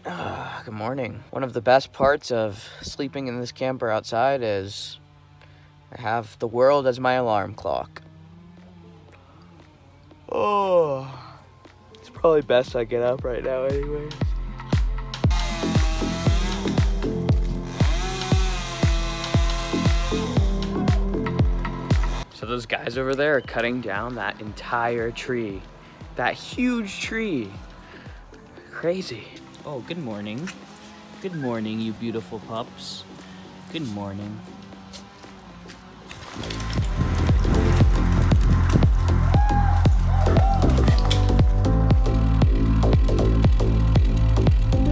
Good morning. One of the best parts of sleeping in this camper outside is I have the world as my alarm clock. Oh, it's probably best I get up right now anyway. So those guys over there are cutting down that entire tree. That huge tree. Crazy. Oh, good morning. Good morning, you beautiful pups. Good morning.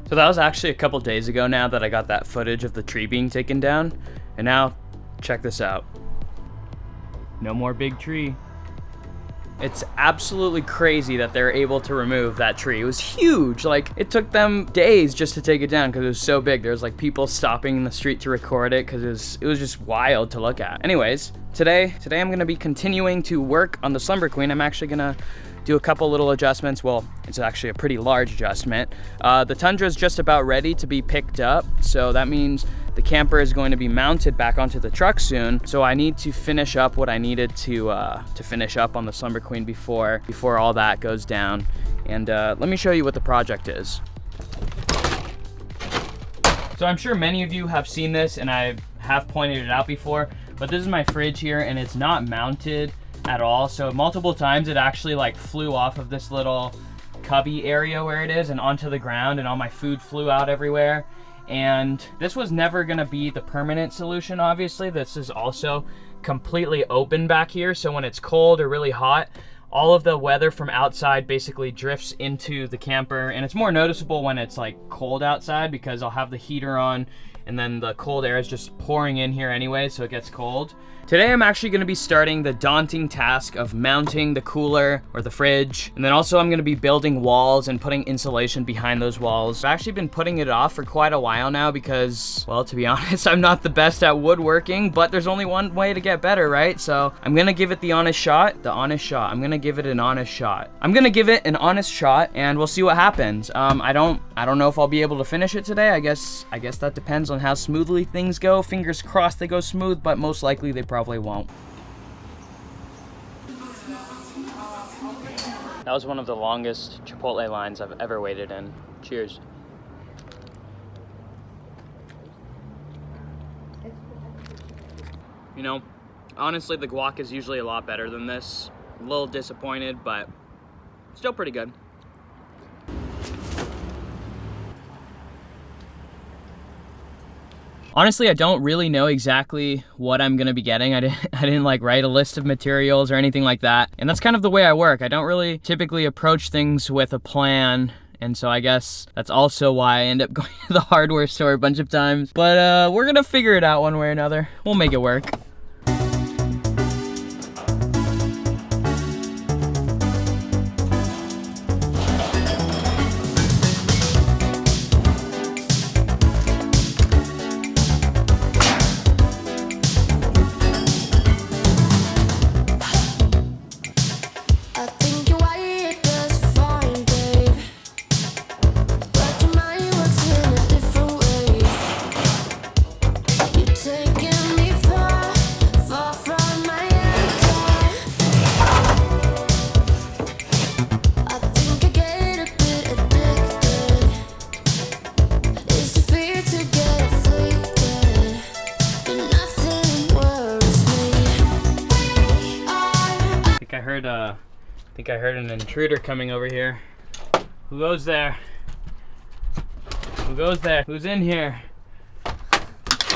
So that was actually a couple days ago now that I got that footage of the tree being taken down. And now, check this out. No more big tree. It's absolutely crazy that they're able to remove that tree. It was huge. Like, it took them days just to take it down because it was so big. There was like people stopping in the street to record it because it was just wild to look at. Anyways, today I'm gonna be continuing to work on the Slumber Queen. I'm actually gonna do a couple little adjustments. Well, it's actually a pretty large adjustment. The Tundra is just about ready to be picked up. So that means the camper is going to be mounted back onto the truck soon. So I need to finish up what I needed to finish up on the Slumber Queen before all that goes down. And let me show you what the project is. So I'm sure many of you have seen this and I have pointed it out before, but this is my fridge here and it's not mounted at all. So multiple times it actually like flew off of this little cubby area where it is and onto the ground, and all my food flew out everywhere. And this was never gonna be the permanent solution, obviously. This is also completely open back here, so when it's cold or really hot, all of the weather from outside basically drifts into the camper, and it's more noticeable when it's like cold outside because I'll have the heater on and then the cold air is just pouring in here anyway, so it gets cold. Today I'm actually gonna be starting the daunting task of mounting the cooler or the fridge, and then also I'm gonna be building walls and putting insulation behind those walls. I've actually been putting it off for quite a while now because, well, to be honest, I'm not the best at woodworking, but there's only one way to get better, right? So I'm gonna give it the honest shot. I'm gonna give it an honest shot. And we'll see what happens. I don't know if I'll be able to finish it today. I guess that depends on how smoothly things go. Fingers crossed they go smooth, but most likely they probably won't. That was one of the longest Chipotle lines I've ever waited in. Cheers. You know, honestly, the guac is usually a lot better than this. A little disappointed, but still pretty good. Honestly, I don't really know exactly what I'm gonna be getting. I didn't like write a list of materials or anything like that. And that's kind of the way I work. I don't really typically approach things with a plan. And so I guess that's also why I end up going to the hardware store a bunch of times. But we're gonna figure it out one way or another. We'll make it work. I think I heard an intruder coming over here. Who goes there? Who goes there? Who's in here?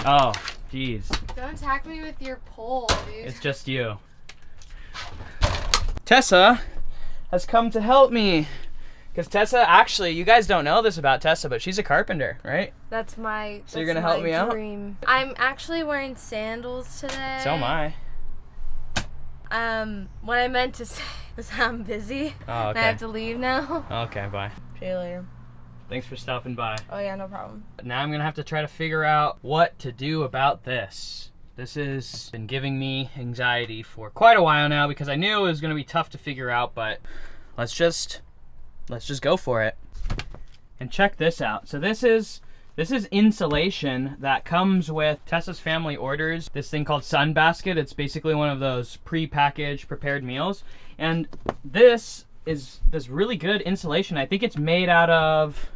Oh, jeez. Don't attack me with your pole, dude. It's just you. Tessa has come to help me. Because Tessa, actually, you guys don't know this about Tessa, but she's a carpenter, right? That's my So you're gonna help me out? I'm actually wearing sandals today. So am I. What I meant to say was I'm busy. Oh, okay. And I have to leave now. Okay, bye. See you later. Thanks for stopping by. Oh yeah, no problem. Now I'm gonna have to try to figure out what to do about this. This has been giving me anxiety for quite a while now because I knew it was gonna be tough to figure out, but let's just go for it. And check this out. So this is insulation that comes with Tessa's family orders this thing called Sun Basket. It's basically one of those pre-packaged prepared meals. And this is this really good insulation. I think it's made out of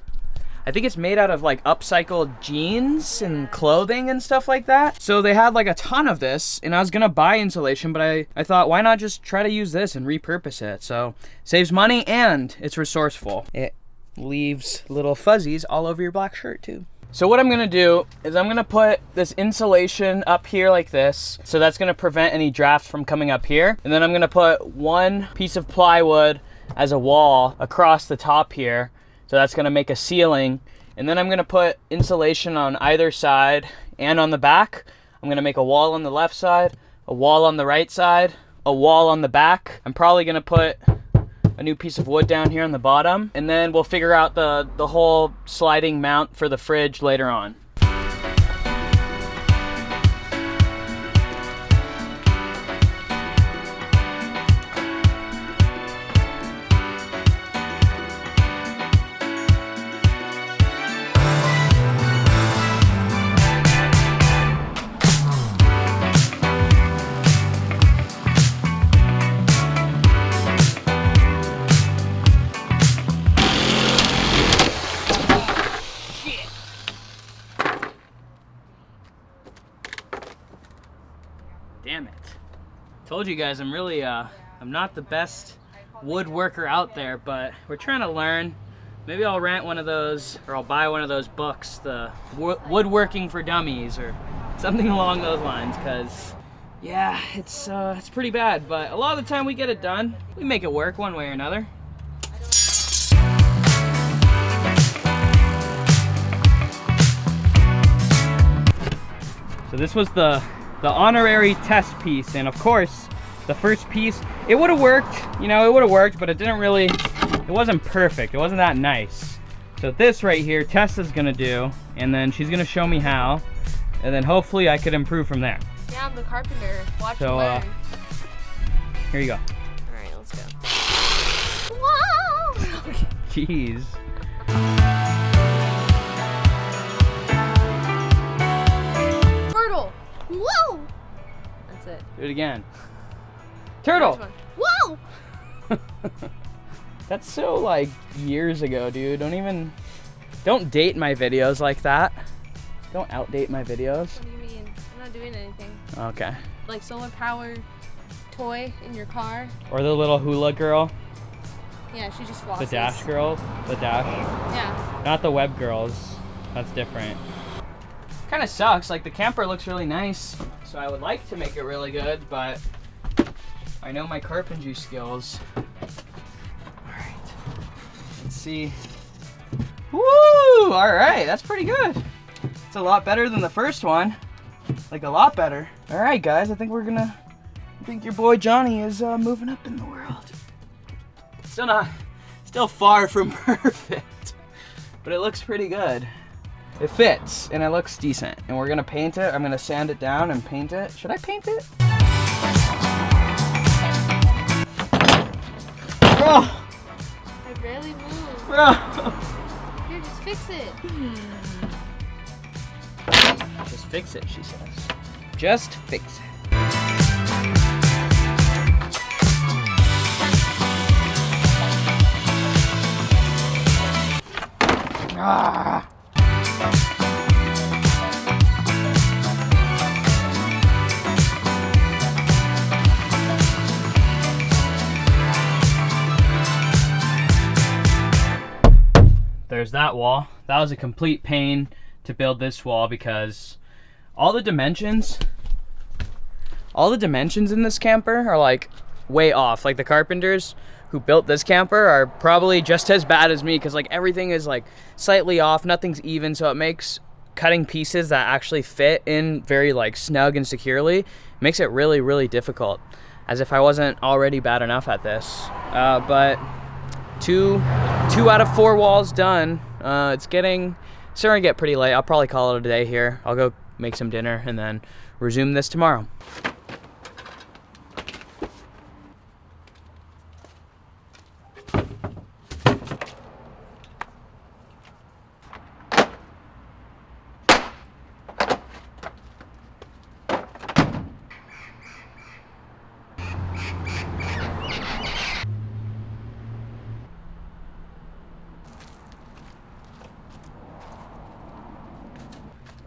like upcycled jeans and clothing and stuff like that. So they had like a ton of this, and I was gonna buy insulation, but I thought, why not just try to use this and repurpose it? So saves money and it's resourceful. It leaves little fuzzies all over your black shirt too. So what I'm gonna do is I'm gonna put this insulation up here like this. So that's gonna prevent any draft from coming up here. And then I'm gonna put one piece of plywood as a wall across the top here. So that's gonna make a ceiling. And then I'm gonna put insulation on either side and on the back. I'm gonna make a wall on the left side, a wall on the right side, a wall on the back. I'm probably gonna put a new piece of wood down here on the bottom. And then we'll figure out the whole sliding mount for the fridge later on. Damn it. Told you guys I'm really, I'm not the best woodworker out there, but we're trying to learn. Maybe I'll rent one of those, or I'll buy one of those books, the Woodworking for Dummies, or something along those lines, because, yeah, it's pretty bad, but a lot of the time we get it done. We make it work one way or another. So this was the honorary test piece, and of course the first piece, it would have worked, you know, it would have worked, but it wasn't perfect. It wasn't that nice. So this right here Tessa's gonna do, and then she's gonna show me how, and then hopefully I could improve from there. Yeah, I'm the carpenter. Watch So and learn. here you go. All right, let's go. Whoa! Jeez. Turtle. Whoa! That's it. Do it again. Turtle. Next one. Whoa! That's so like years ago, dude. Don't date my videos like that. Don't outdate my videos. What do you mean? I'm not doing anything. Okay. Like solar power toy in your car. Or the little hula girl, Yeah, she just flosses. the dash girl, the dash. Yeah. Not the web girls. That's different. Kind of sucks. Like the camper looks really nice, so I would like to make it really good, but I know my carpentry skills. All right. Let's see. Woo! All right, that's pretty good. It's a lot better than the first one. Like a lot better. All right, guys. I think your boy Johnny is moving up in the world. Still far from perfect, but it looks pretty good. It fits and it looks decent, and we're gonna paint it. I'm gonna sand it down and paint it. Should I paint it? Bro! I barely move. Bro! Here, just fix it. Just fix it, she says. Just fix it. Ah! There's that wall. That was a complete pain to build this wall because all the dimensions in this camper are like way off. Like the carpenters who built this camper are probably just as bad as me, because like everything is like slightly off, nothing's even, so it makes cutting pieces that actually fit in very like snug and securely makes it really, really difficult, as if I wasn't already bad enough at this. But two out of 4 walls done. It's starting to get pretty late. I'll probably call it a day here. I'll go make some dinner and then resume this tomorrow.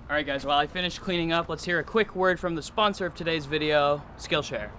All right, guys, while I finish cleaning up, let's hear a quick word from the sponsor of today's video, Skillshare.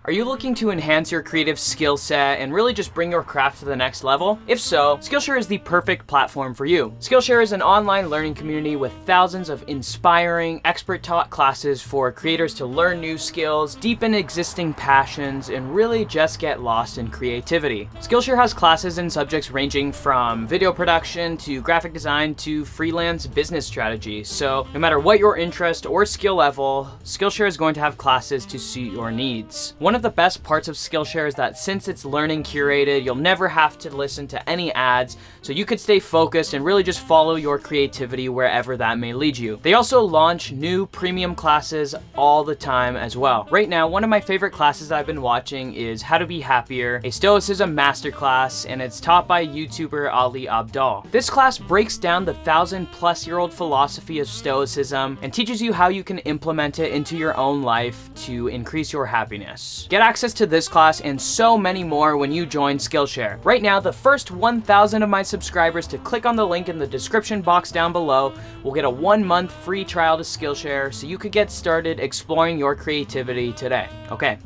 Are you looking to enhance your creative skill set and really just bring your craft to the next level? If so, Skillshare is the perfect platform for you. Skillshare is an online learning community with thousands of inspiring, expert-taught classes for creators to learn new skills, deepen existing passions, and really just get lost in creativity. Skillshare has classes in subjects ranging from video production to graphic design to freelance business strategy. So no matter what your interest or skill level, Skillshare is going to have classes to suit your needs. One of the best parts of Skillshare is that since it's learning curated, you'll never have to listen to any ads, so you could stay focused and really just follow your creativity wherever that may lead you. They also launch new premium classes all the time as well. Right now, one of my favorite classes I've been watching is How to Be Happier, a Stoicism masterclass, and it's taught by YouTuber Ali Abdaal. This class breaks down the 1,000-plus-year-old philosophy of Stoicism and teaches you how you can implement it into your own life to increase your happiness. Get access to this class and so many more when you join Skillshare. Right now, the first 1,000 of my subscribers to click on the link in the description box down below will get a 1-month free trial to Skillshare so you could get started exploring your creativity today. Okay,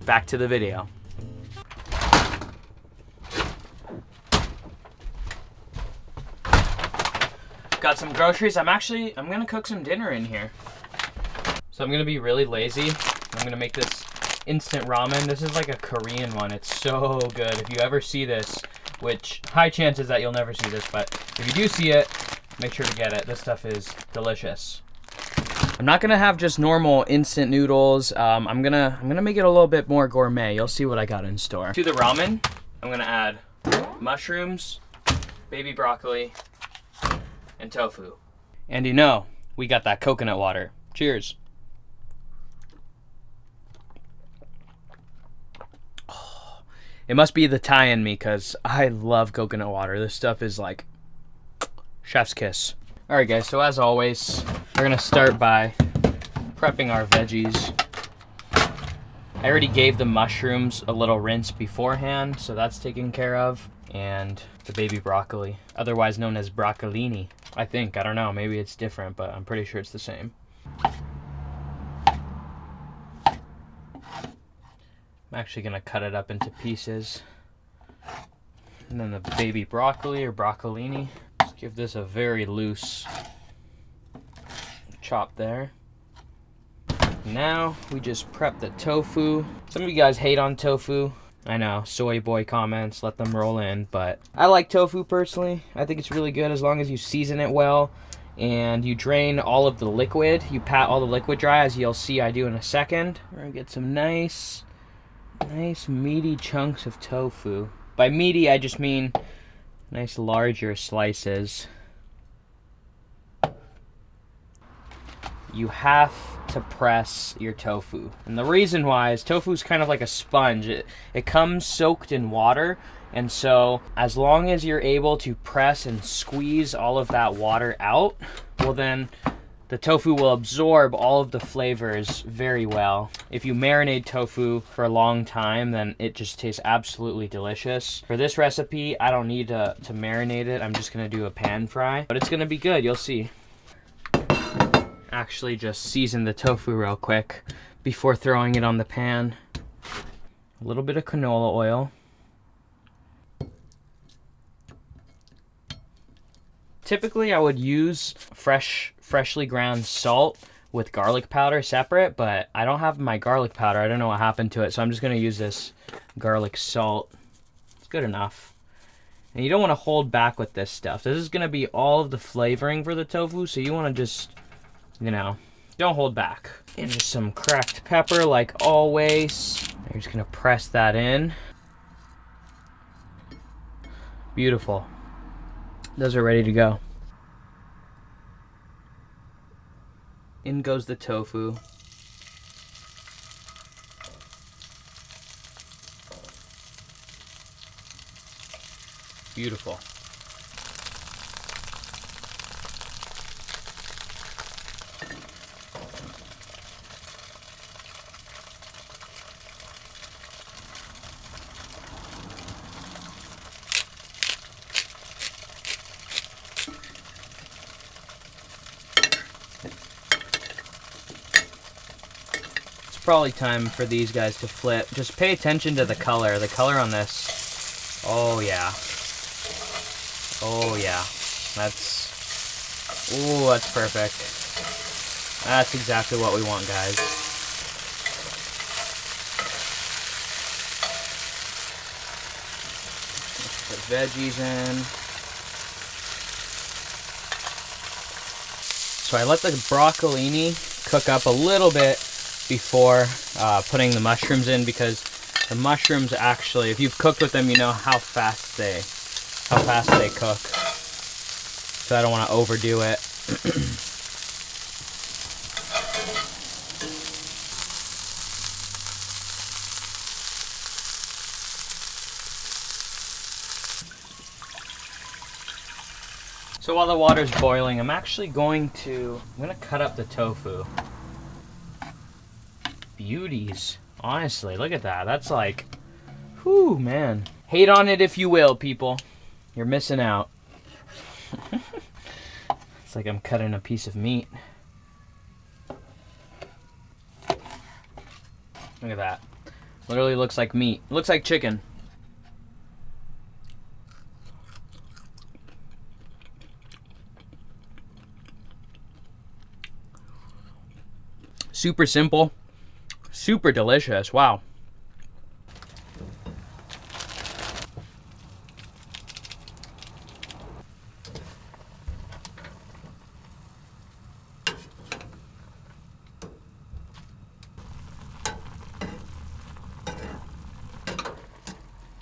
back to the video. Got some groceries. I'm gonna cook some dinner in here. So I'm gonna be really lazy. I'm gonna make this instant ramen. This is like a Korean one. It's so good. If you ever see this, which high chances that you'll never see this, but if you do see it, make sure to get it. This stuff is delicious. I'm not gonna have just normal instant noodles. I'm gonna make it a little bit more gourmet. You'll see what I got in store. To the ramen, I'm gonna add mushrooms, baby broccoli, and tofu. And you know, we got that coconut water. Cheers. It must be the Thai in me because I love coconut water. This stuff is like chef's kiss. All right, guys, so as always, we're gonna start by prepping our veggies. I already gave the mushrooms a little rinse beforehand, so that's taken care of. And the baby broccoli, otherwise known as broccolini. I think, I don't know, maybe it's different, but I'm pretty sure it's the same. I'm actually gonna cut it up into pieces. And then the baby broccoli or broccolini. Just give this a very loose chop there. Now we just prep the tofu. Some of you guys hate on tofu. I know, soy boy comments, let them roll in, but I like tofu personally. I think it's really good as long as you season it well and you drain all of the liquid. You pat all the liquid dry, as you'll see I do in a second. We're gonna get some nice meaty chunks of tofu. By meaty, I just mean nice larger slices. You have to press your tofu. And the reason why is tofu is kind of like a sponge. It comes soaked in water. And so as long as you're able to press and squeeze all of that water out, well then the tofu will absorb all of the flavors very well. If you marinate tofu for a long time, then it just tastes absolutely delicious. For this recipe, I don't need to marinate it. I'm just gonna do a pan fry, but it's gonna be good, you'll see. Actually just season the tofu real quick before throwing it on the pan. A little bit of canola oil. Typically I would use freshly ground salt with garlic powder separate, but I don't have my garlic powder. I don't know what happened to it, so I'm just gonna use this garlic salt. It's good enough. And you don't want to hold back with this stuff. This is gonna be all of the flavoring for the tofu, so you want to just, you know, don't hold back. And just some cracked pepper like always. You're just gonna press that in. Beautiful. Those are ready to go. In goes the tofu. Beautiful. probably time for these guys to flip. Just pay attention to the color. The color on this. Oh yeah. Oh yeah. Ooh, that's perfect. That's exactly what we want, guys. Put veggies in. So I let the broccolini cook up a little bit before putting the mushrooms in, because the mushrooms actually, if you've cooked with them, you know how fast they cook. So I don't want to overdo it. So while the water's boiling, I'm going to cut up the tofu. Beauties. Honestly, look at that. That's like, whew, man. Hate on it if you will, people. You're missing out. It's like I'm cutting a piece of meat. Look at that. Literally looks like meat. Looks like chicken. Super simple, super delicious. Wow.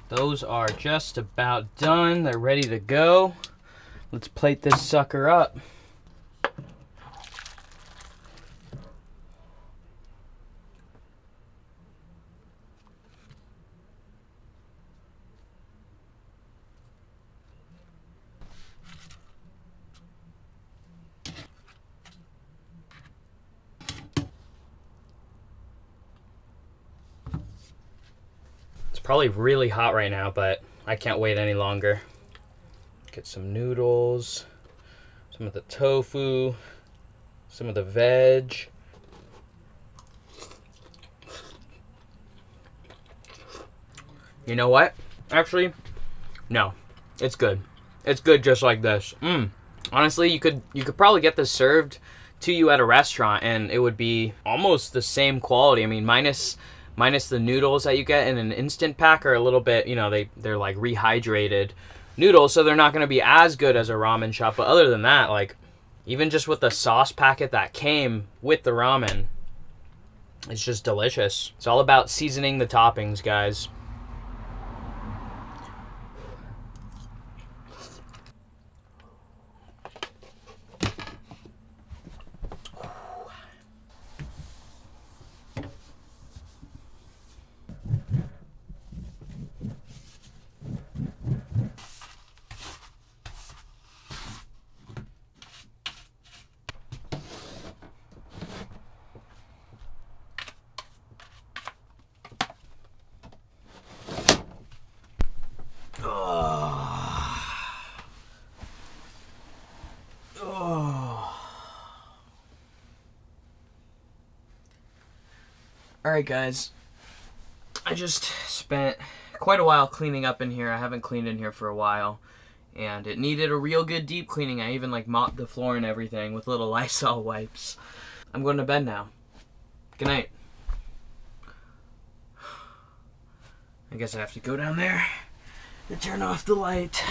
Those are just about done. They're ready to go. Let's plate this sucker up. Probably really hot right now, but I can't wait any longer. Get some noodles, some of the tofu, some of the veg. You know what? Actually, no. It's good. It's good just like this. Honestly, you could probably get this served to you at a restaurant and it would be almost the same quality. I mean, minus the noodles that you get in an instant pack are a little bit, you know, they're like rehydrated noodles, so they're not going to be as good as a ramen shop. But other than that, like, even just with the sauce packet that came with the ramen, it's just delicious. It's all about seasoning the toppings, guys. Alright guys, I just spent quite a while cleaning up in here. I haven't cleaned in here for a while, and it needed a real good deep cleaning. I even like mopped the floor and everything with little Lysol wipes. I'm going to bed now. Good night. I guess I have to go down there and turn off the light.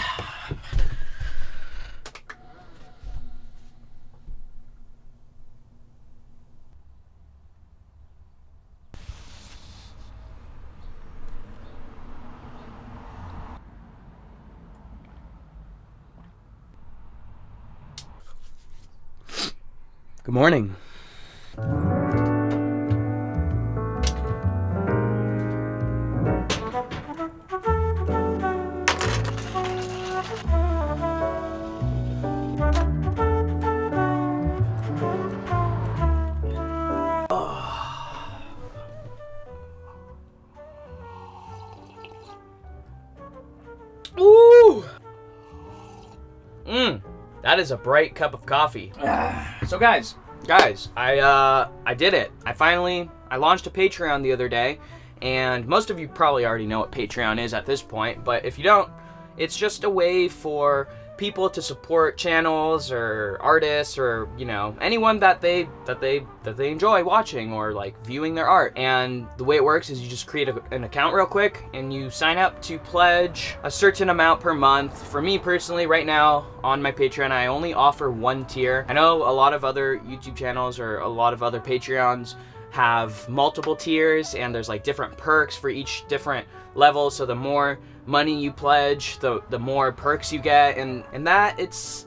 Good morning. Ooh! That is a bright cup of coffee. So guys, I did it. I finally I launched a Patreon the other day, and most of you probably already know what Patreon is at this point, but if you don't, it's just a way for people to support channels or artists or, you know, anyone that they enjoy watching or like viewing their art. And the way it works is you just create an account real quick and you sign up to pledge a certain amount per month. For me personally, right now on my Patreon, I only offer one tier. I know a lot of other YouTube channels or a lot of other Patreons have multiple tiers, and there's like different perks for each different level. So the more money you pledge, the more perks you get, and that it's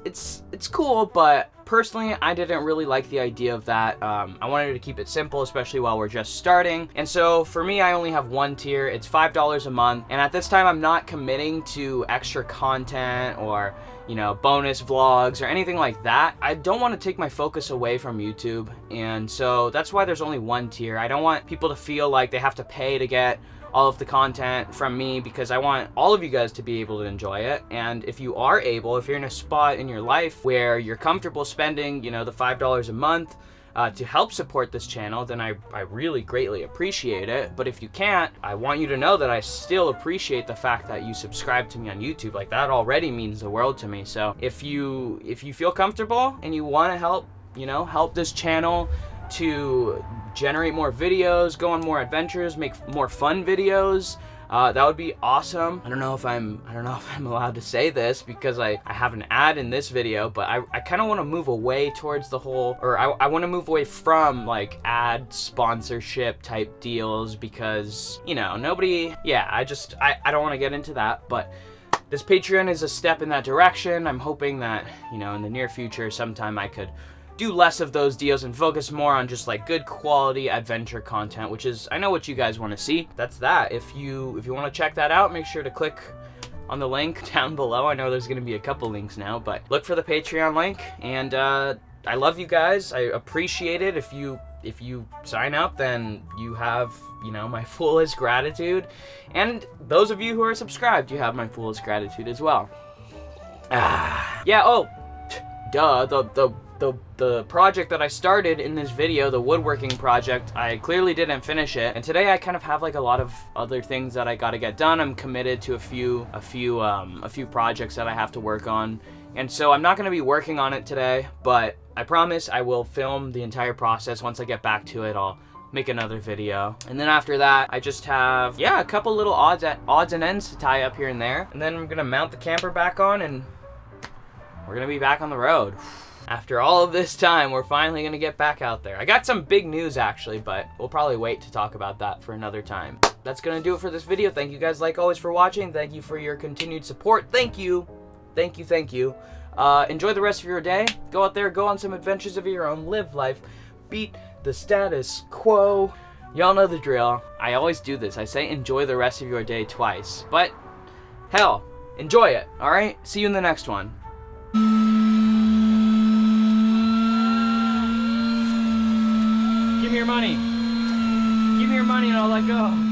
cool. But personally, I didn't really like the idea of that. I wanted to keep it simple, especially while we're just starting. And so for me, I only have one tier. It's $5 a month, and at this time, I'm not committing to extra content or, you know, bonus vlogs or anything like that. I don't want to take my focus away from YouTube, and so that's why there's only one tier. I don't want people to feel like they have to pay to get all of the content from me, because I want all of you guys to be able to enjoy it. And if you are able, if you're in a spot in your life where you're comfortable spending, you know, the $5 a month to help support this channel, then I really greatly appreciate it. But if you can't, I want you to know that I still appreciate the fact that you subscribe to me on YouTube. Like, that already means the world to me. So if you feel comfortable and you want to help, you know, help this channel to generate more videos, go on more adventures, make more fun videos, that would be awesome. I don't know if I'm allowed to say this because I have an ad in this video, but I kind of want to move away towards the whole, or I want to move away from like ad sponsorship type deals, because, you know, nobody, yeah, I don't want to get into that. But this Patreon is a step in that direction. I'm hoping that, you know, in the near future sometime I could do less of those deals and focus more on just like good quality adventure content, which is, I know what you guys want to see. That's that. If you want to check that out, make sure to click on the link down below. I know there's going to be a couple links now, but look for the Patreon link. And I love you guys. I appreciate it. If you sign up, then you have, you know, my fullest gratitude. And those of you who are subscribed, you have my fullest gratitude as well. Yeah, oh, duh, the project that I started in this video, the woodworking project, I clearly didn't finish it. And today I kind of have like a lot of other things that I gotta get done. I'm committed to a few projects that I have to work on. And so I'm not gonna be working on it today, but I promise I will film the entire process. Once I get back to it, I'll make another video. And then after that, I just have, yeah, a couple little odds and ends to tie up here and there. And then I'm gonna mount the camper back on and we're gonna be back on the road. After all of this time, we're finally gonna get back out there. I got some big news actually, but we'll probably wait to talk about that for another time. That's gonna do it for this video. Thank you guys like always for watching. Thank you for your continued support. Thank you. Thank you, thank you. Enjoy the rest of your day. Go out there, go on some adventures of your own, live life, beat the status quo. Y'all know the drill. I always do this. I say enjoy the rest of your day twice, but hell, enjoy it, all right? See you in the next one. Give me your money. Give me your money and I'll let go.